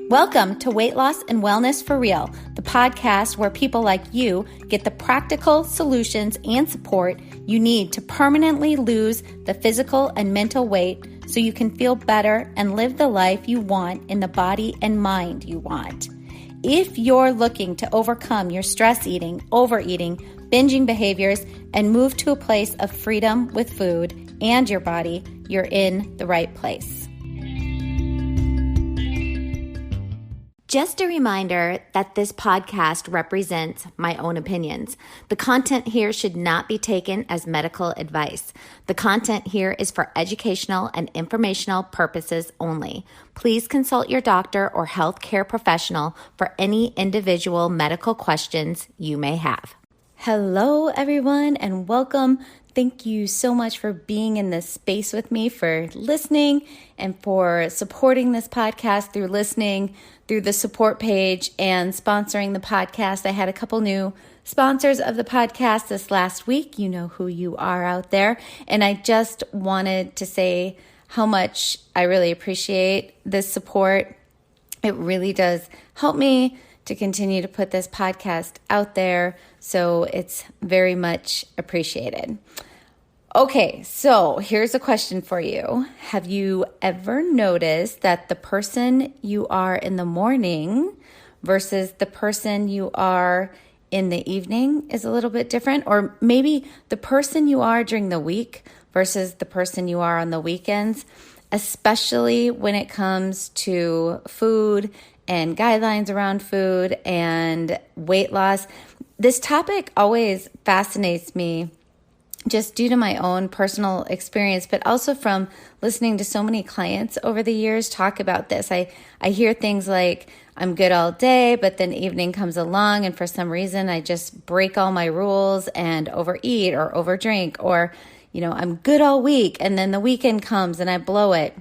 Welcome to Weight Loss and Wellness for Real, the podcast where people like you get the practical solutions and support you need to permanently lose the physical and mental weight so you can feel better and live the life you want in the body and mind you want. If you're looking to overcome your stress eating, overeating, binging behaviors, and move to a place of freedom with food and your body, you're in the right place. Just a reminder that this podcast represents my own opinions. The content here should not be taken as medical advice. The content here is for educational and informational purposes only. Please consult your doctor or healthcare professional for any individual medical questions you may have. Hello, everyone, and welcome. Thank you so much for being in this space with me, for listening, and for supporting this podcast through listening, through the support page, and sponsoring the podcast. I had a couple new sponsors of the podcast this last week. You know who you are out there. And I just wanted to say how much I really appreciate this support. It really does help me to continue to put this podcast out there. So it's very much appreciated. Okay, so here's a question for you. Have you ever noticed that the person you are in the morning versus the person you are in the evening is a little bit different? Or maybe the person you are during the week versus the person you are on the weekends, especially when it comes to food and guidelines around food and weight loss. This topic always fascinates me, just due to my own personal experience, but also from listening to so many clients over the years talk about this. I hear things like, I'm good all day, but then evening comes along and for some reason I just break all my rules and overeat or overdrink, or, I'm good all week and then the weekend comes and I blow it.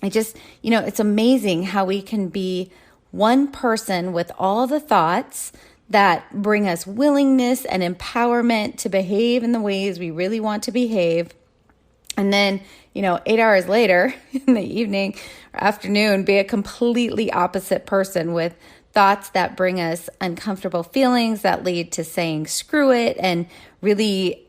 It's amazing how we can be one person with all the thoughts that bring us willingness and empowerment to behave in the ways we really want to behave. And then, 8 hours later in the evening or afternoon, be a completely opposite person with thoughts that bring us uncomfortable feelings that lead to saying screw it and really,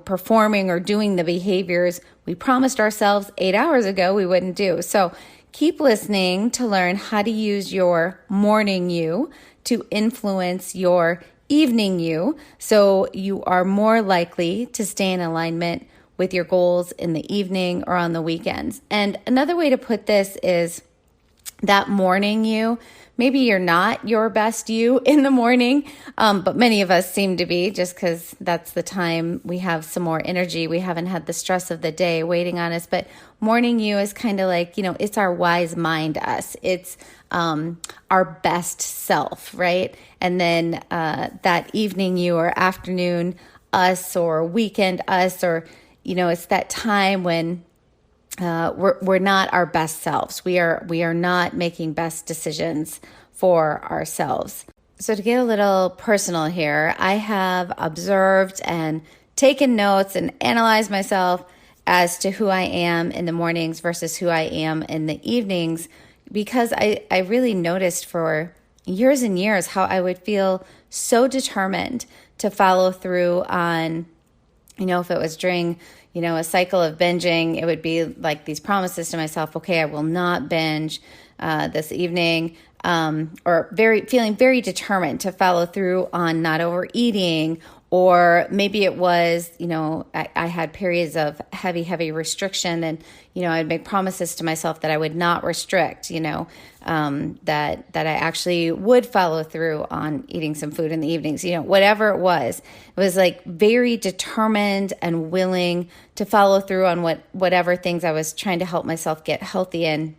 performing or doing the behaviors we promised ourselves 8 hours ago we wouldn't do. So keep listening to learn how to use your morning you to influence your evening you, so you are more likely to stay in alignment with your goals in the evening or on the weekends. And another way to put this is that morning you, maybe you're not your best you in the morning, but many of us seem to be, just because that's the time we have some more energy. We haven't had the stress of the day waiting on us. But morning you is kind of like, it's our wise mind us. It's our best self, right? And then that evening you or afternoon us or weekend us, or, it's that time when we're not our best selves. We are not making best decisions for ourselves. So to get a little personal here, I have observed and taken notes and analyzed myself as to who I am in the mornings versus who I am in the evenings, because I really noticed for years and years how I would feel so determined to follow through on, if it was during, a cycle of binging, it would be like these promises to myself, okay, I will not binge this evening, or feeling very determined to follow through on not overeating. Or maybe it was, I had periods of heavy restriction, and, I'd make promises to myself that I would not restrict, that I actually would follow through on eating some food in the evenings, whatever it was like very determined and willing to follow through on whatever things I was trying to help myself get healthy in.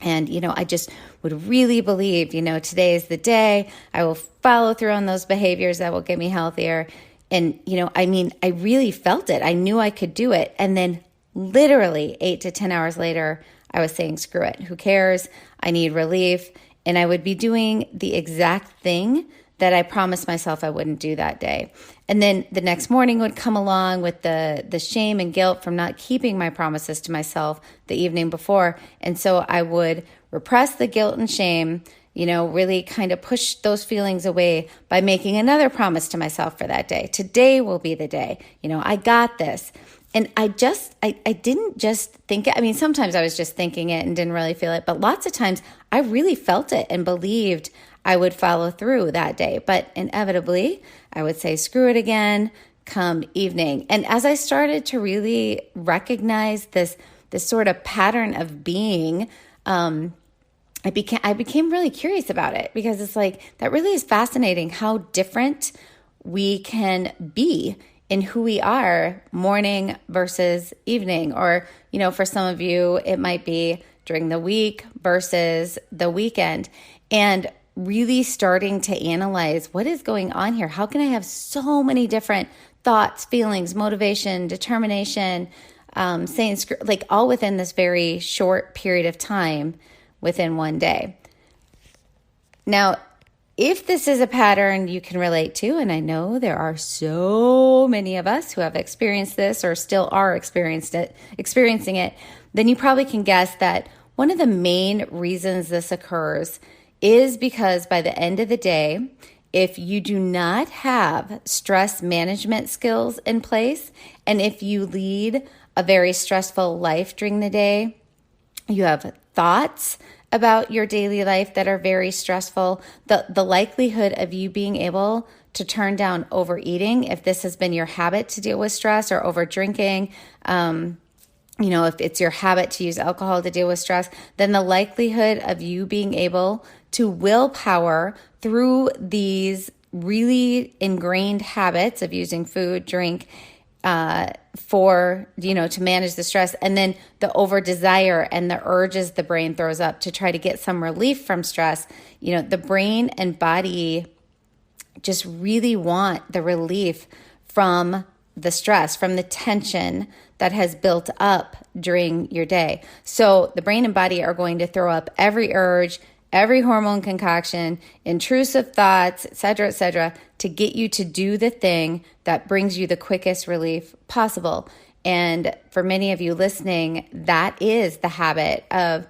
And, I just would really believe, today is the day. I will follow through on those behaviors that will get me healthier. And, I really felt it. I knew I could do it. And then literally 8 to 10 hours later, I was saying, screw it. Who cares? I need relief. And I would be doing the exact thing that I promised myself I wouldn't do that day. And then the next morning would come along with the shame and guilt from not keeping my promises to myself the evening before. And so I would repress the guilt and shame, really kind of push those feelings away by making another promise to myself for that day. Today will be the day. I got this. And I didn't just think it. I mean, sometimes I was just thinking it and didn't really feel it. But lots of times I really felt it and believed I would follow through that day. But inevitably, I would say, screw it again, come evening. And as I started to really recognize this sort of pattern of being, I became really curious about it, because it's like, that really is fascinating how different we can be in who we are morning versus evening. Or, for some of you, it might be during the week versus the weekend. And really starting to analyze what is going on here. How can I have so many different thoughts, feelings, motivation, determination, all within this very short period of time within one day? Now, if this is a pattern you can relate to, and I know there are so many of us who have experienced this or still are experiencing it, then you probably can guess that one of the main reasons this occurs is because by the end of the day, if you do not have stress management skills in place, and if you lead a very stressful life during the day, you have thoughts about your daily life that are very stressful, the likelihood of you being able to turn down overeating, if this has been your habit to deal with stress, or over drinking, if it's your habit to use alcohol to deal with stress, then the likelihood of you being able to willpower through these really ingrained habits of using food, drink, to manage the stress, and then the over desire and the urges the brain throws up to try to get some relief from stress. The brain and body just really want the relief from the stress, from the tension that has built up during your day. So the brain and body are going to throw up every urge, every hormone concoction, intrusive thoughts, et cetera, to get you to do the thing that brings you the quickest relief possible. And for many of you listening, that is the habit of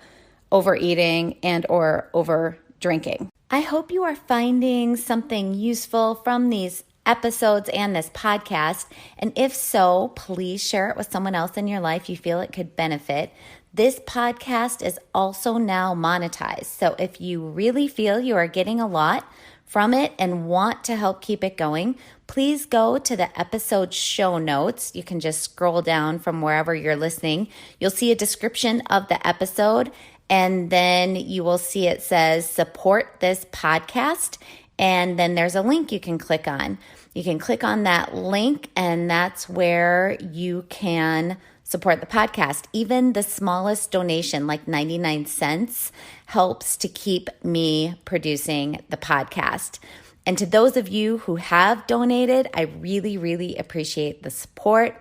overeating and or over drinking. I hope you are finding something useful from these episodes and this podcast. And if so, please share it with someone else in your life you feel it could benefit. This podcast is also now monetized. So if you really feel you are getting a lot from it and want to help keep it going, please go to the episode show notes. You can just scroll down from wherever you're listening. You'll see a description of the episode, and then you will see it says support this podcast. And then there's a link you can click on. You can click on that link, and that's where you can support the podcast. Even the smallest donation, like 99 cents, helps to keep me producing the podcast. And to those of you who have donated, I really, really appreciate the support.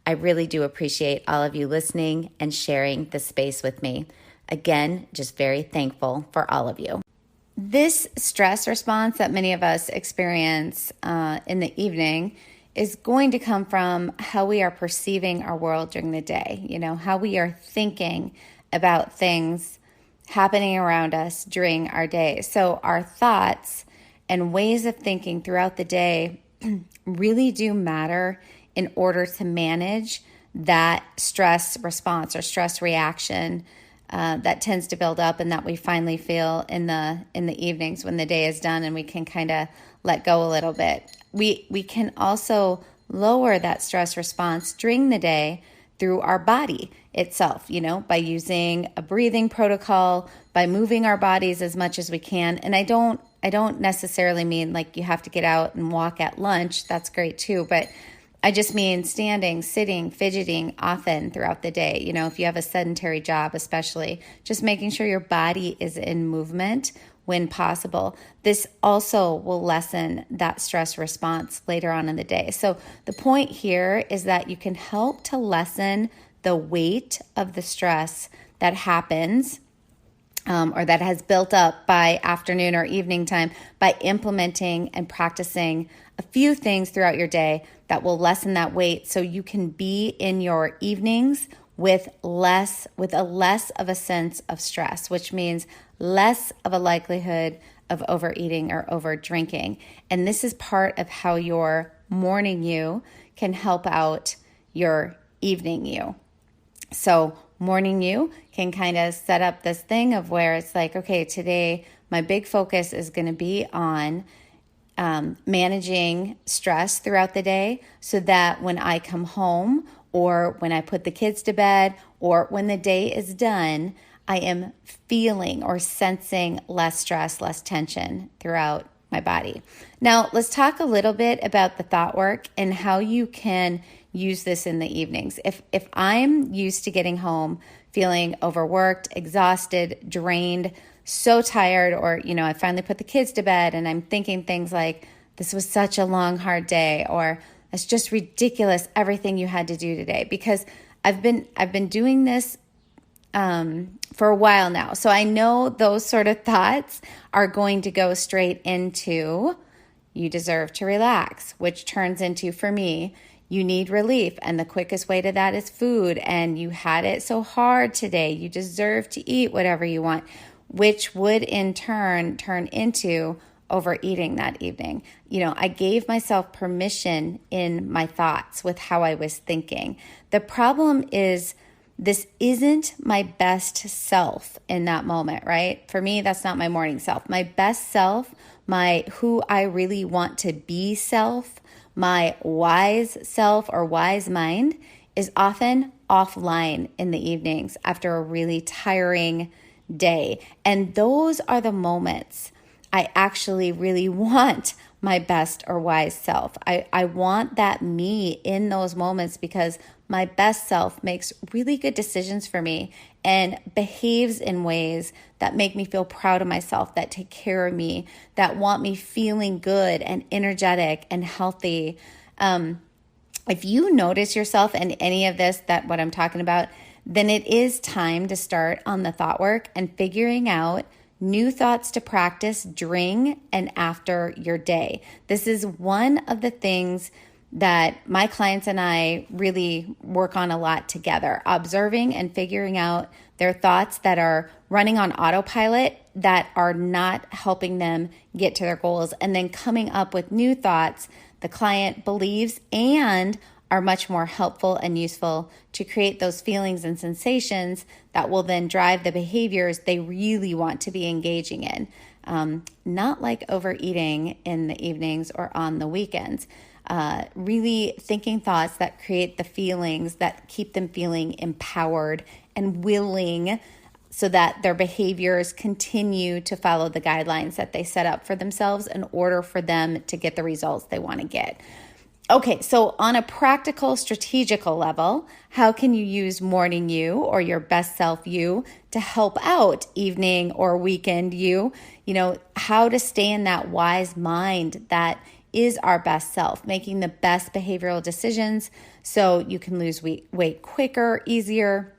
I really do appreciate all of you listening and sharing the space with me. Again, just very thankful for all of you. This stress response that many of us experience in the evening is going to come from how we are perceiving our world during the day, how we are thinking about things happening around us during our day. So our thoughts and ways of thinking throughout the day really do matter in order to manage that stress response or stress reaction that tends to build up and that we finally feel in the evenings when the day is done and we can kind of let go a little bit. We can also lower that stress response during the day through our body itself, by using a breathing protocol, by moving our bodies as much as we can. And I don't necessarily mean like you have to get out and walk at lunch. That's great too. But I just mean standing, sitting, fidgeting often throughout the day. If you have a sedentary job, especially, just making sure your body is in movement when possible. This also will lessen that stress response later on in the day. So the point here is that you can help to lessen the weight of the stress that happens or that has built up by afternoon or evening time by implementing and practicing a few things throughout your day that will lessen that weight so you can be in your evenings with a less of a sense of stress, which means less of a likelihood of overeating or over drinking. And this is part of how your morning you can help out your evening you. So morning you can kind of set up this thing of where it's like, okay, today my big focus is going to be on managing stress throughout the day so that when I come home or when I put the kids to bed or when the day is done, I am feeling or sensing less stress, less tension throughout my body. Now, let's talk a little bit about the thought work and how you can use this in the evenings. If I'm used to getting home feeling overworked, exhausted, drained, so tired, or, I finally put the kids to bed and I'm thinking things like, this was such a long, hard day, or it's just ridiculous everything you had to do today, because I've been doing this for a while now. So I know those sort of thoughts are going to go straight into, you deserve to relax, which turns into, for me, you need relief. And the quickest way to that is food. And you had it so hard today. You deserve to eat whatever you want, which would in turn turn into overeating that evening. I gave myself permission in my thoughts with how I was thinking. The problem is, this isn't my best self in that moment, right? For me, that's not my morning self. My best self, my who I really want to be self, my wise self or wise mind is often offline in the evenings after a really tiring day. And those are the moments I actually really want my best or wise self. I want that me in those moments because my best self makes really good decisions for me and behaves in ways that make me feel proud of myself, that take care of me, that want me feeling good and energetic and healthy. If you notice yourself in any of this, that what I'm talking about, then it is time to start on the thought work and figuring out new thoughts to practice during and after your day. This is one of the things that my clients and I really work on a lot together, observing and figuring out their thoughts that are running on autopilot that are not helping them get to their goals, and then coming up with new thoughts the client believes and are much more helpful and useful to create those feelings and sensations that will then drive the behaviors they really want to be engaging in. Not like overeating in the evenings or on the weekends. Really thinking thoughts that create the feelings that keep them feeling empowered and willing so that their behaviors continue to follow the guidelines that they set up for themselves in order for them to get the results they want to get. Okay, so on a practical, strategical level, how can you use morning you or your best self you to help out evening or weekend you? How to stay in that wise mind that is our best self, making the best behavioral decisions so you can lose weight quicker, easier,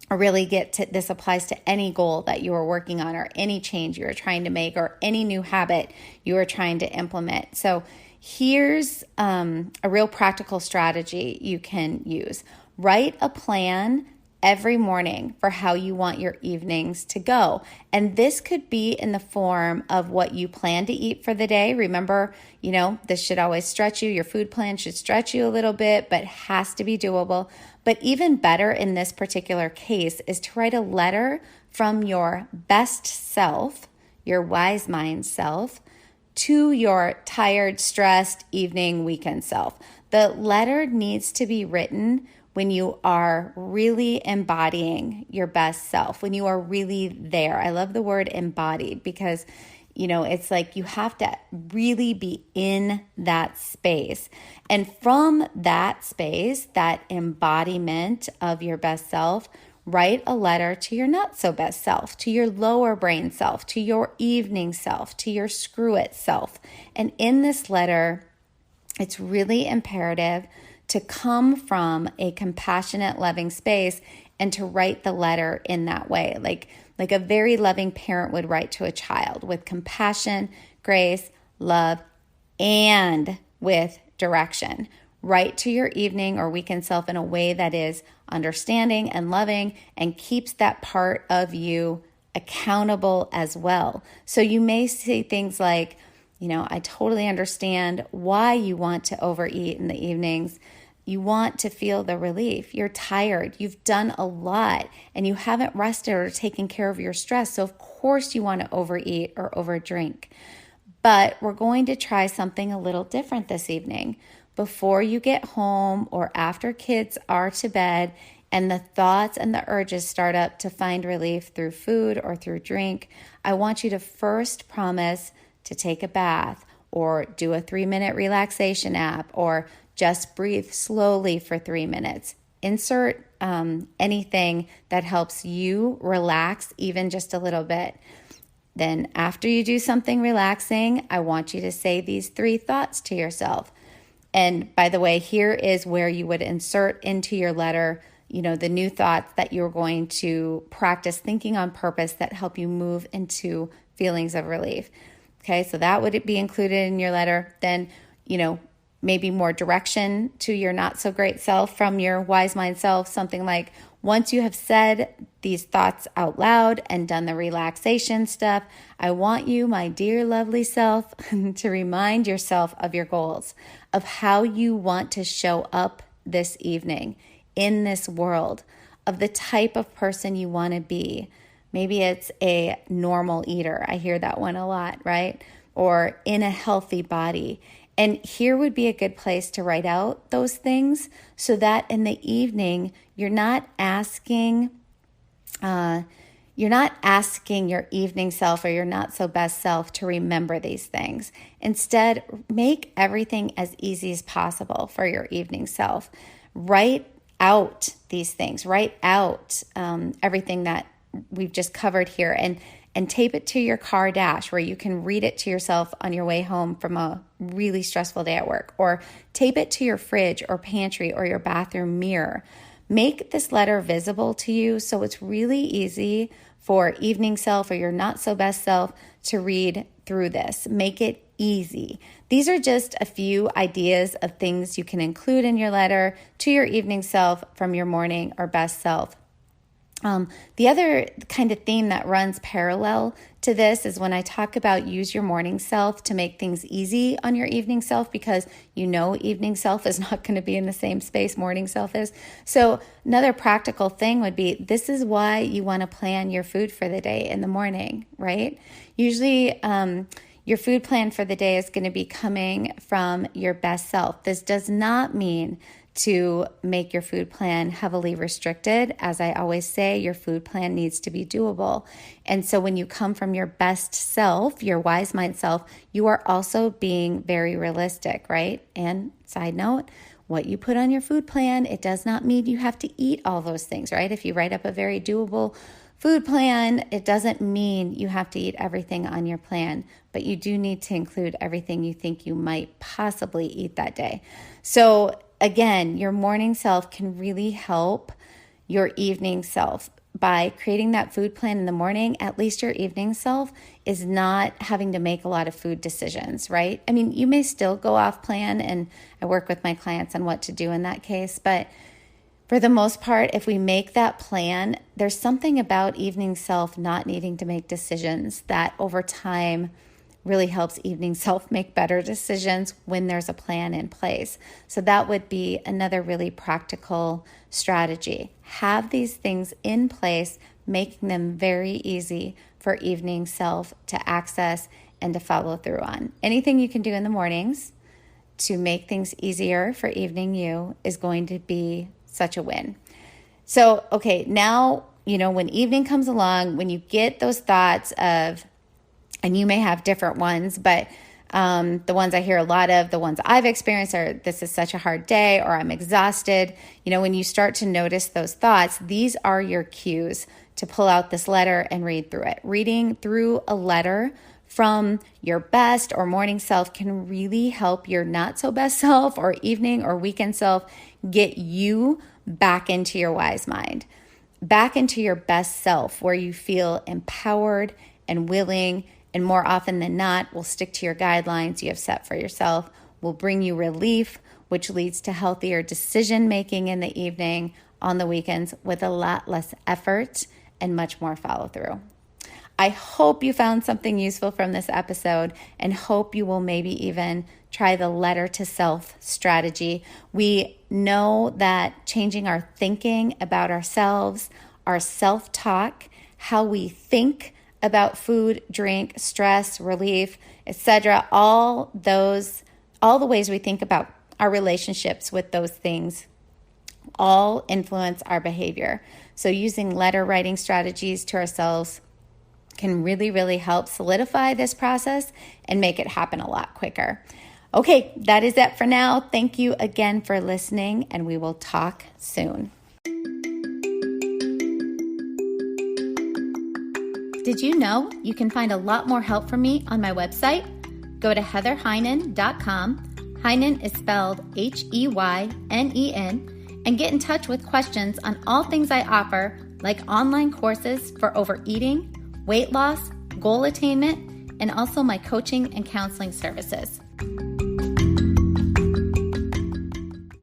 or really get to, this applies to any goal that you are working on or any change you are trying to make or any new habit you are trying to implement. So here's a real practical strategy you can use. Write a plan every morning for how you want your evenings to go. And this could be in the form of what you plan to eat for the day. Remember, this should always stretch you. Your food plan should stretch you a little bit, but has to be doable. But even better in this particular case is to write a letter from your best self, your wise mind self, to your tired, stressed evening, weekend self. The letter needs to be written when you are really embodying your best self, when you are really there. I love the word embodied because, it's like you have to really be in that space. And from that space, that embodiment of your best self, write a letter to your not so best self, to your lower brain self, to your evening self, to your screw it self. And in this letter, it's really imperative to come from a compassionate, loving space and to write the letter in that way, like a very loving parent would write to a child, with compassion, grace, love, and with direction. Write to your evening or weekend self in a way that is understanding and loving and keeps that part of you accountable as well. So you may say things like, I totally understand why you want to overeat in the evenings. You want to feel the relief. You're tired. You've done a lot and you haven't rested or taken care of your stress. So of course you want to overeat or overdrink. But we're going to try something a little different this evening. Before you get home or after kids are to bed and the thoughts and the urges start up to find relief through food or through drink, I want you to first promise to take a bath or do a 3-minute relaxation app or just breathe slowly for 3 minutes. Insert anything that helps you relax even just a little bit. Then after you do something relaxing, I want you to say these 3 thoughts to yourself. And by the way, here is where you would insert into your letter, the new thoughts that you're going to practice thinking on purpose that help you move into feelings of relief. Okay, so that would be included in your letter. Then, maybe more direction to your not so great self from your wise mind self, something like, once you have said these thoughts out loud and done the relaxation stuff, I want you, my dear lovely self, to remind yourself of your goals, of how you want to show up this evening in this world, of the type of person you want to be. Maybe it's a normal eater. I hear that one a lot, right? Or in a healthy body. And here would be a good place to write out those things so that in the evening, you're not asking your evening self or your not so best self to remember these things. Instead, make everything as easy as possible for your evening self. Write out these things. Write out everything that we've just covered here and tape it to your car dash where you can read it to yourself on your way home from a really stressful day at work, or tape it to your fridge or pantry or your bathroom mirror. Make this letter visible to you so it's really easy for evening self or your not so best self to read through this. Make it easy. These are just a few ideas of things you can include in your letter to your evening self from your morning or best self. The other kind of theme that runs parallel to this is when I talk about use your morning self to make things easy on your evening self, because evening self is not going to be in the same space morning self is. So another practical thing would be, this is why you want to plan your food for the day in the morning, right? Usually, your food plan for the day is going to be coming from your best self. This does not mean to make your food plan heavily restricted. As I always say, your food plan needs to be doable. And so when you come from your best self, your wise mind self, you are also being very realistic, right? And side note, what you put on your food plan, it does not mean you have to eat all those things, right? If you write up a very doable food plan, it doesn't mean you have to eat everything on your plan, but you do need to include everything you think you might possibly eat that day. So again, your morning self can really help your evening self. By creating that food plan in the morning, at least your evening self is not having to make a lot of food decisions, right? I mean, you may still go off plan, and I work with my clients on what to do in that case, but for the most part, if we make that plan, there's something about evening self not needing to make decisions that over time really helps evening self make better decisions when there's a plan in place. So that would be another really practical strategy. Have these things in place, making them very easy for evening self to access and to follow through on. Anything you can do in the mornings to make things easier for evening you is going to be such a win. So, okay, now, when evening comes along, when you get those thoughts of, and you may have different ones, but the ones I hear a lot of, the ones I've experienced are, this is such a hard day, or I'm exhausted. When you start to notice those thoughts, these are your cues to pull out this letter and read through it. Reading through a letter from your best or morning self can really help your not so best self or evening or weekend self get you back into your wise mind. back into your best self, where you feel empowered and willing, and more often than not will stick to your guidelines you have set for yourself, will bring you relief, which leads to healthier decision making in the evening, on the weekends, with a lot less effort and much more follow through. I hope you found something useful from this episode, and hope you will maybe even try the letter to self strategy. We know that changing our thinking about ourselves, our self-talk, how we think about food, drink, stress, relief, etc., all the ways we think about our relationships with those things all influence our behavior. So using letter writing strategies to ourselves can really, really help solidify this process and make it happen a lot quicker. Okay, that is it for now. Thank you again for listening, and we will talk soon. Did you know you can find a lot more help from me on my website? Go to heatherheynen.com. Heynen is spelled Heynen, and get in touch with questions on all things I offer, like online courses for overeating, weight loss, goal attainment, and also my coaching and counseling services.